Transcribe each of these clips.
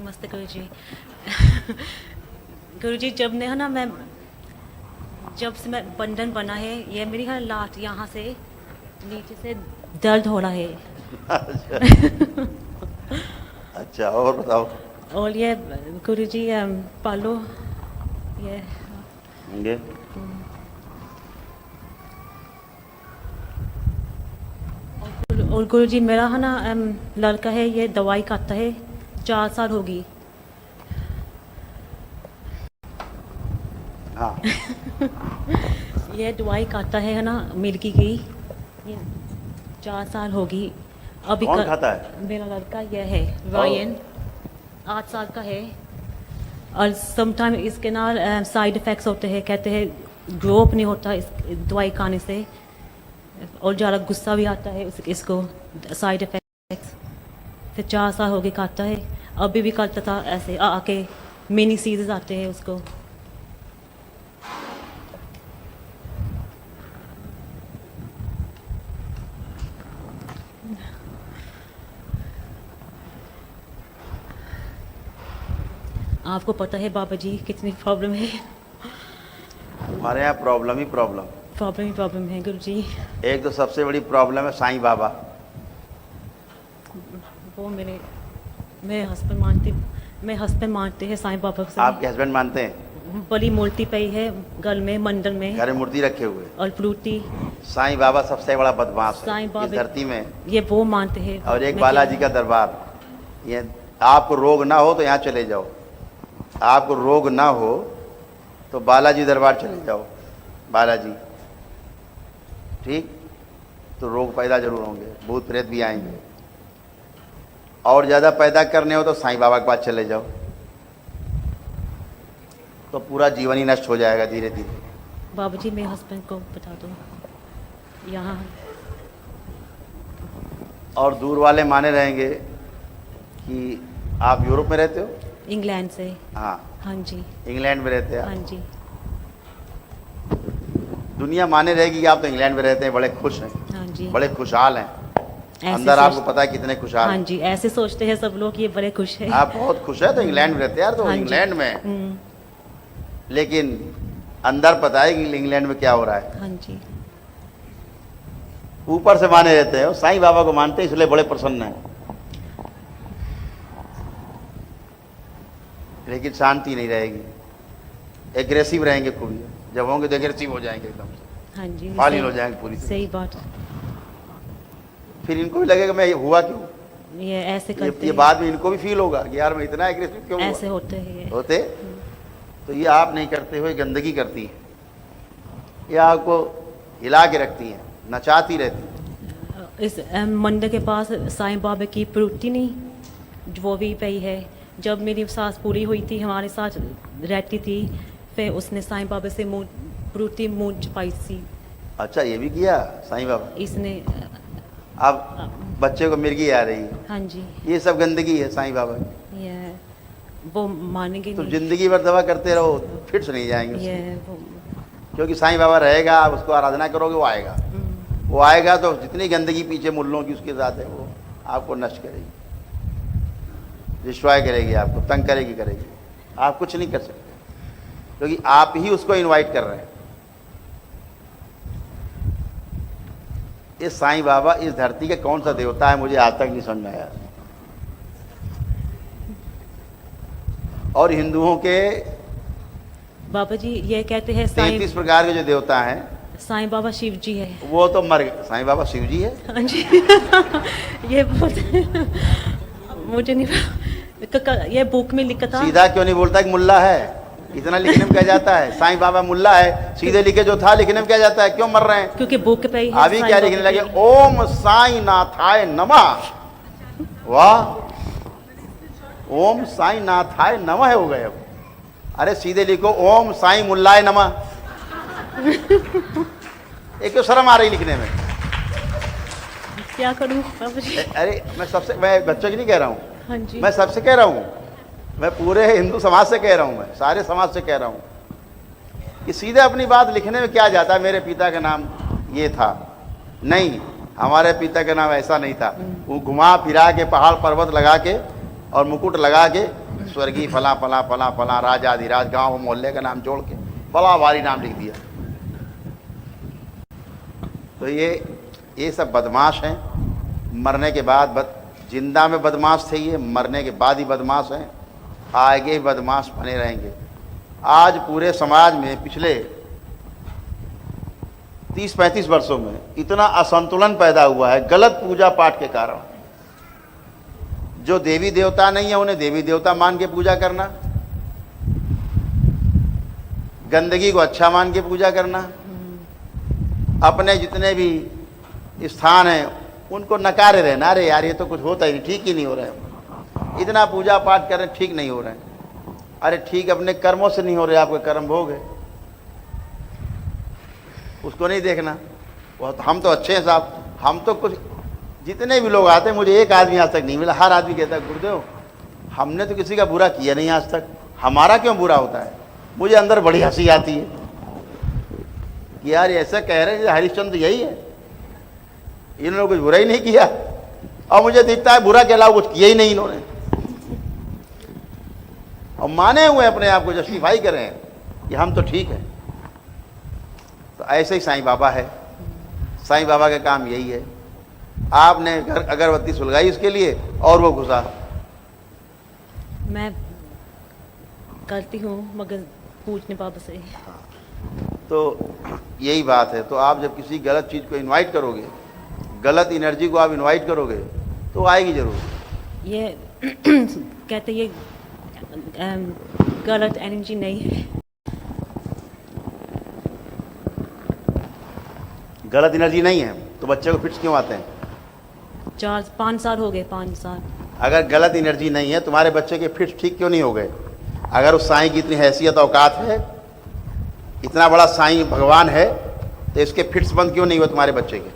नमस्ते गुरुजी। गुरुजी जब ने है ना जब से मैं बंधन बना है, ये मेरी है लात यहाँ से नीचे से दर्द हो रहा है। अच्छा अच्छा, और बताओ। और ये गुरुजी पालो ये ये और गुरुजी मेरा है ना लड़का है, ये दवाई खाता है, 4 साल होगी। हाँ ये दवाई खाता है ना मिल्की की, ये 4 साल होगी। अभी कौन खाता है? मेरा लड़का ये है रायन, 8 साल का है। और समटाइम इसके ना साइड इफ़ेक्ट्स होते हैं, कहते हैं ग्रो अप नहीं होता इस दवाई खाने से, और ज़्यादा गुस्सा भी आता है इसको, साइड इफ़ेक्ट्स। फिर 4 साल हो गए खाता है, अभी भी करता था ऐसे आके मिनी सीजर्स आते हैं उसको। आपको पता है बाबा जी कितनी प्रॉब्लम है। हमारे यहाँ प्रॉब्लम ही प्रॉब्लम। प्रॉब्लम है गुरु जी। एक तो सबसे बड़ी प्रॉब्लम है साईं बाबा। वो मेरे हस्बैंड मानते हैं साईं बाबा से। आपके हस्बैंड मानते हैं? बड़ी मूर्ति पे है घर में, मंदिर में, घर में मूर्ति रखे हुए। और फ्रूटी। साईं बाबा सबसे बड़ा बदमाश है साईं इस बाबा धरती में। ये वो मानते हैं। और एक बालाजी का दरबार। ये आपको रोग ना हो तो यहाँ चले जाओ, आपको रोग ना हो तो बालाजी दरबार चले जाओ, बालाजी, ठीक? तो रोग पैदा जरूर होंगे, भूत प्रेत भी आएंगे। और ज़्यादा पैदा करने हो तो साईं बाबा के पास चले जाओ, तो पूरा जीवन ही नष्ट हो जाएगा धीरे धीरे। बाबा जी मेरे हस्बैंड को बता दो यहाँ। और दूर वाले माने रहेंगे कि आप यूरोप में रहते हो? इंग्लैंड से। हाँ हाँ जी। इंग्लैंड में रहते हैं हाँ आप। जी। दुनिया माने रहेगी कि आप तो इंग्लैंड में रहते हैं, बड़े खुश हैं, हाँ जी। बड़े खुशहाल हैं। ऐसे अंदर आपको सोच- पता है कितने खुशहाल हाँ हैं। जी, ऐसे सोचते हैं सब लोग, ये बड़े खुश हैं। आप बहुत खुश है तो इंग्लैंड में रहते हैं यार, तो हाँ जी। इंग्लैंड में। लेकिन अंदर पता है कि इंग्लैंड में क्या हो रहा है। हाँ जी। ऊपर से माने रहते हैं, साईं बाबा को मानते हैं इसलिए बड़े प्रसन्न हैं। लेकिन शांति नहीं रहेगी, एग्रेसिव रहेंगे खूब। जब होंगे तो एग्रेसिव हो जाएंगे एकदम से, हाँ जी। फालिल हो जाएंगे पूरी तरह। सही बात। फिर इनको भी लगेगा मैं ये हुआ क्यों, ये ऐसे करते ये हैं। बाद में इनको भी फील होगा कि यार मैं इतना एग्रेसिव क्यों हुआ। ऐसे होते हैं ये। होते तो ये आप नहीं करते हुए गंदगी करती है, ये आपको हिला के रखती है, नचाती रहती है। इस मंदिर के पास साईं बाबा की मूर्ति नहीं, वो भी पई है। जब मेरी सास पूरी हुई थी, हमारे साथ रहती थी, फिर उसने साईं बाबा से मूर्ति मुँह छुपाई थी। अच्छा ये भी किया साईं बाबा। इसने अब बच्चे को मिर्गी आ रही है, हाँ जी। ये सब गंदगी है साईं बाबा की। ये वो मानेंगे तो नहीं। जिंदगी भर दवा करते रहो, फिट नहीं जाएंगे उससे। ये वो क्योंकि साईं बाबा रहेगा, आप उसको आराधना करोगे, वो आएगा। वो आएगा तो जितनी गंदगी पीछे मुल्लों की उसके साथ है, वो आपको नष्ट करेगी, डिस्ट्रॉय करेगी, आपको तंग करेगी। आप कुछ नहीं कर सकते क्योंकि आप ही उसको इनवाइट कर रहे हैं। ये साईं बाबा इस धरती के कौन सा देवता है मुझे आज तक नहीं समझ में आया। और हिंदुओं के बाबा जी ये कहते हैं 33 प्रकार के जो देवता हैं, साईं बाबा शिव जी है। वो तो मर गए। साईं बाबा शिव जी है? हाँ जी। ये मुझे नहीं ये बुक में लिखा था। सीधा क्यों नहीं बोलता कि मुल्ला है? इतना लिखने में क्या जाता है? साईं बाबा मुल्ला है, सीधे लिखे जो था लिखने में क्या जाता है? क्यों मर रहे हैं? क्योंकि बुक पे ही है। अभी साईं क्या बाबा लिखने लगे? की। ओम साईं नाथाय नमः। वाह, ओम साईं नाथाय नमः हो गए। अब अरे सीधे लिखो ओम साईं मुल्लाय नमः। एक तो शर्म आ रही लिखने में। क्या करूं बाबा जी? अरे मैं बच्चों की नहीं कह रहा हूँ, हाँ जी। मैं सबसे कह रहा हूँ, मैं पूरे हिंदू समाज से कह रहा हूँ, मैं सारे समाज से कह रहा हूँ कि सीधे अपनी बात लिखने में क्या जाता है। मेरे पिता का नाम ये था, नहीं, हमारे पिता का नाम ऐसा नहीं था। वो घुमा फिरा के पहाड़ पर्वत लगा के और मुकुट लगा के स्वर्गीय फला फला फला फला राजाधिराज, गांव मोहल्ले का नाम जोड़ के बड़ा भारी नाम लिख दिया। तो ये सब बदमाश हैं। मरने के बाद जिंदा में बदमाश थे, ये मरने के बाद ही बदमाश हैं, आगे ही बदमाश बने रहेंगे। आज पूरे समाज में पिछले 30-35 वर्षों में इतना असंतुलन पैदा हुआ है गलत पूजा पाठ के कारण। जो देवी देवता नहीं है उन्हें देवी देवता मान के पूजा करना, गंदगी को अच्छा मान के पूजा करना, अपने जितने भी स्थान हैं उनको नकारे रहना, अरे यार ये तो कुछ होता ही नहीं, ठीक ही नहीं हो रहा है, इतना पूजा पाठ कर रहे ठीक नहीं हो रहे हैं। अरे ठीक, अपने कर्मों से नहीं हो रहे, आपके कर्म भोग है, उसको नहीं देखना। वो हम तो अच्छे हैं साहब, हम तो कुछ, जितने भी लोग आते हैं, मुझे एक आदमी आज तक नहीं मिला, हर आदमी कहता है गुरुदेव हमने तो किसी का बुरा किया नहीं आज तक, हमारा क्यों बुरा होता है। मुझे अंदर बड़ी हंसी आती है कि यार ऐसा कह रहे हैं हरिश्चंद्र यही है, इन्होंने कुछ बुरा ही नहीं किया, और मुझे दिखता है बुरा के अलावा कुछ किया ही नहीं इन्होंने, और माने हुए अपने आप को जस्टिफाई कर रहे हैं कि हम तो ठीक है। तो ऐसे ही साईं बाबा है, साईं बाबा का काम यही है। आपने अगरबत्ती सुलगाई उसके लिए और वो घुसा। मैं करती हूँ मगर पूछने बाबा से। तो यही बात है। तो आप जब किसी गलत चीज़ को इनवाइट करोगे, गलत एनर्जी को आप इनवाइट करोगे तो आएगी जरूर। ये कहते ये गलत एनर्जी नहीं है। गलत एनर्जी नहीं है तो बच्चे को फिट्स क्यों आते हैं? 4-5 साल हो गए, 5 साल। अगर गलत एनर्जी नहीं है तुम्हारे बच्चे के फिट्स ठीक क्यों नहीं हो गए? अगर उस साईं की इतनी हैसियत औकात है, इतना बड़ा साईं भगवान है, तो इसके फिट्स बंद क्यों नहीं हुए तुम्हारे बच्चे के?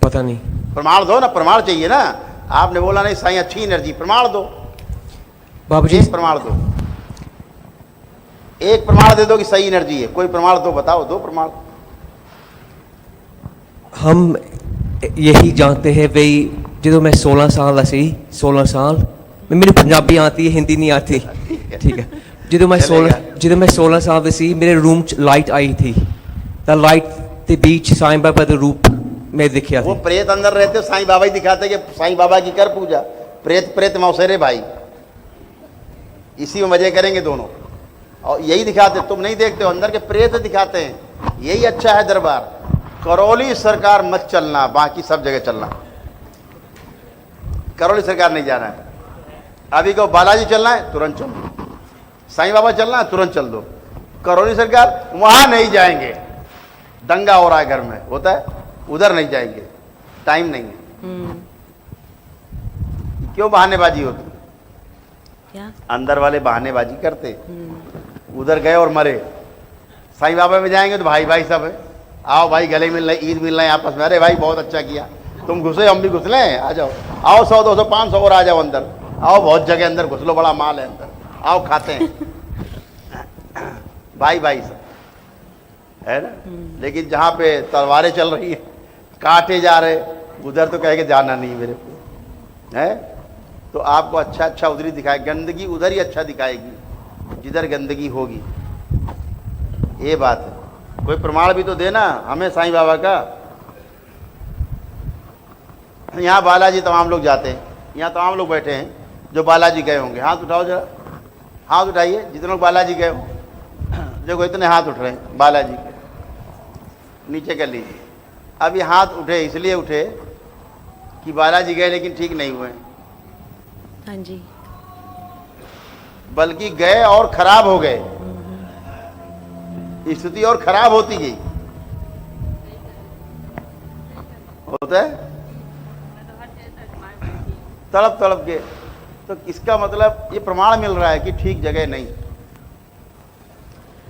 पता नहीं। प्रमाण दो ना, प्रमाण चाहिए ना। आपने बोला नहीं साईं अच्छी एनर्जी, प्रमाण दो बाबू जी, एक प्रमाण दो, एक प्रमाण दे दो कि सही एनर्जी है। कोई प्रमाण दो, बताओ, दो प्रमाण। हम यही जानते हैं भाई, जो मैं 16 साल ऐसे ही 16 साल मेरी पंजाबी आती है, हिंदी नहीं आती, ठीक है। जो मैं 16 साल ਦੇ ਸੀ मेरे रूम च लाइट आई थी, द लाइट के बीच साईं बाबा का रूप मैं देखा। वो प्रेत अंदर रहते, साईं बाबा ही दिखाते कि साईं बाबा की कर पूजा। प्रेत प्रेत मौसेरे भाई, इसी में मजे करेंगे दोनों, और यही दिखाते। तुम नहीं देखते हो, अंदर के प्रेत दिखाते हैं। यही अच्छा है दरबार। करौली सरकार मत चलना, बाकी सब जगह चलना। करौली सरकार नहीं जाना है। अभी को बालाजी चलना है तुरंत चलो, साईं बाबा चलना है तुरंत चल दो। करौली सरकार वहां नहीं जाएंगे, दंगा हो रहा है घर में, होता है, उधर नहीं जाएंगे, टाइम नहीं है। क्यों बहानेबाजी होती? क्या अंदर वाले बहानेबाजी करते, उधर गए और मरे। साईं बाबा में जाएंगे तो भाई भाई सब है, आओ भाई गले मिल रहे, ईद मिल रहे हैं आपस में, अरे भाई बहुत अच्छा किया, तुम घुसे हम भी घुस लें, आ जाओ, आओ 100 200 500 और आ जाओ अंदर, आओ बहुत जगह अंदर घुस लो, बड़ा माल है अंदर, आओ खाते हैं भाई भाई सब है ना। लेकिन जहाँ पे तलवारें चल रही है, काटे जा रहे, उधर तो कहेंगे जाना नहीं मेरे को है। तो आपको अच्छा अच्छा उधर ही दिखाए, गंदगी उधर ही अच्छा दिखाएगी जिधर गंदगी होगी। ये बात है। कोई प्रमाण भी तो देना हमें साईं बाबा का। यहाँ बालाजी तमाम लोग जाते हैं, यहाँ तमाम लोग बैठे हैं जो बालाजी गए होंगे, हाथ उठाओ जरा, हाथ उठाइए जितने लोग बालाजी गए हो। देखो इतने हाथ उठ रहे हैं बालाजी के, नीचे कर लीजिए। अब ये हाथ उठे इसलिए उठे कि बालाजी गए लेकिन ठीक नहीं हुए, हाँ जी, बल्कि गए और खराब हो गए, स्थिति और खराब होती गई। होता है तड़प तड़प के। तो इसका मतलब ये प्रमाण मिल रहा है कि ठीक जगह नहीं।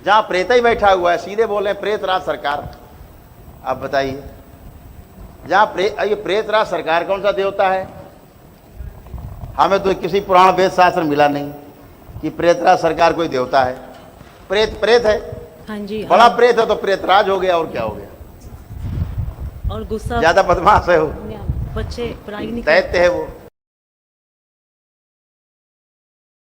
जहां प्रेत ही बैठा हुआ है, सीधे बोले प्रेत राज सरकार। आप बताइए, जहां ये प्रेत राज सरकार कौन सा देवता है? हमें तो किसी पुराण वेद शास्त्र मिला नहीं कि प्रेत राज सरकार कोई देवता है। प्रेत प्रेत है, हाँ जी, बड़ा प्रेत है तो प्रेतराज हो गया, और क्या हो गया? और गुस्सा, ज्यादा बदमाश है वो, बच्चे पढ़ाई नहीं दैत्य है वो।